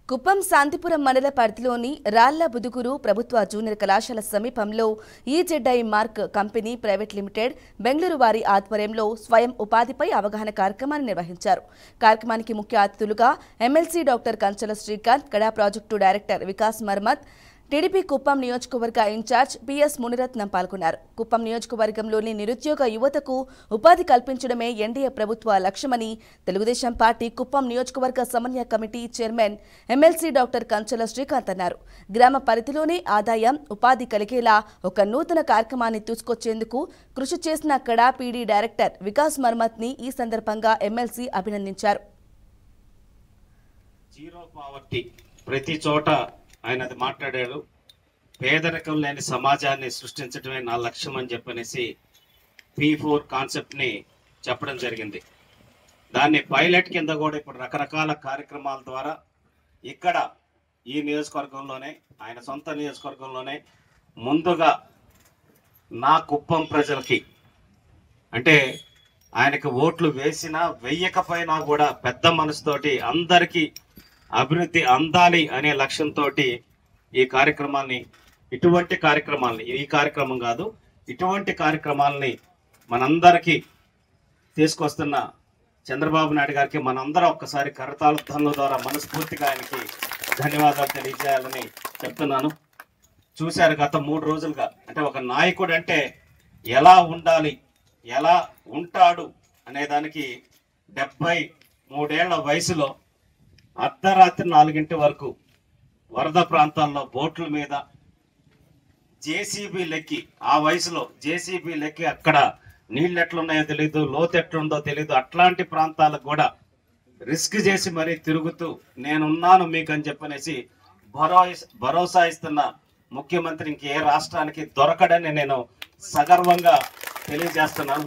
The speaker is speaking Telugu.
కుప్పం శాంతిపురం మండల పరిధిలోని రాళ్ల బుదుగురు ప్రభుత్వ జూనియర్ కళాశాల సమీపంలో EZI Mark company private limited Bengaluru వారి ఆధ్వర్యంలో స్వయం ఉపాధిపై అవగాహన కార్యక్రమాన్ని నిర్వహించారు. కార్యక్రమానికి ముఖ్య అతిథులుగా ఎమ్మెల్సీ డాక్టర్ కంచల శ్రీకాంత్, కడా project director Vikas Marmat, TDP Kuppam నియోజకవర్గ ఇన్ఛార్జ్ పిఎస్ మునిరత్నం పాల్గొన్నారు. కుప్పం నియోజకవర్గంలోని నిరుద్యోగ యువతకు ఉపాధి కల్పించడమే ఎన్డీఏ ప్రభుత్వ లక్ష్యమని తెలుగుదేశం పార్టీ కుప్పం నియోజకవర్గ సమన్వయ committee chairman MLC doctor కంచల Srikanth అన్నారు. గ్రామ పరిధిలోనే ఆదాయం, ఉపాధి కలిగేలా ఒక నూతన కార్యక్రమాన్ని తీసుకొచ్చేందుకు కృషి చేసిన కడా పీడీ డైరెక్టర్ వికాస్ మర్మత్ ని ఈ సందర్భంగా ఎమ్మెల్సీ అభినందించారు. ప్రతి చోట ఆయన అది మాట్లాడారు. పేదరికం లేని సమాజాన్ని సృష్టించడమే నా లక్ష్యం అని చెప్పనేసి P4 కాన్సెప్ట్ని చెప్పడం జరిగింది. దాన్ని పైలట్ కింద కూడా ఇప్పుడు రకరకాల కార్యక్రమాల ద్వారా ఇక్కడ ఈ నియోజకవర్గంలోనే, ఆయన సొంత నియోజకవర్గంలోనే ముందుగా నా కుప్పం ప్రజలకి, అంటే ఆయనకు ఓట్లు వేసినా వెయ్యకపోయినా కూడా పెద్ద మనసుతోటి అందరికీ అభివృద్ధి అందాలి అనే లక్ష్యంతో ఈ కార్యక్రమాన్ని, ఈ కార్యక్రమం కాదు, ఇటువంటి కార్యక్రమాలని మనందరికీ తీసుకొస్తున్న చంద్రబాబు నాయుడు గారికి మనందరం ఒక్కసారి కరతాళ ద్వారా మనస్ఫూర్తిగా ఆయనకి ధన్యవాదాలు తెలియజేయాలని చెప్తున్నాను. చూశారు గత 3 రోజులుగా, అంటే ఒక నాయకుడు అంటే ఎలా ఉండాలి, ఎలా ఉంటాడు అనే దానికి 73 ఏళ్ల వయసులో అర్ధరాత్రి 4 గంటల వరకు వరద ప్రాంతాల్లో బోట్ల మీద జేసీబీ లెక్కి, ఆ వయసులో జేసీబీ లెక్కి అక్కడ నీళ్ళు ఎట్లున్నాయో తెలియదు, లోతు ఎట్లుందో తెలియదు, అట్లాంటి ప్రాంతాలకు కూడా రిస్క్ చేసి మరీ తిరుగుతూ నేనున్నాను మీకు అని చెప్పనేసి భరోసా ఇస్తున్న ముఖ్యమంత్రి ఇంకే రాష్ట్రానికి దొరకడని నేను సగర్వంగా తెలియజేస్తున్నాను.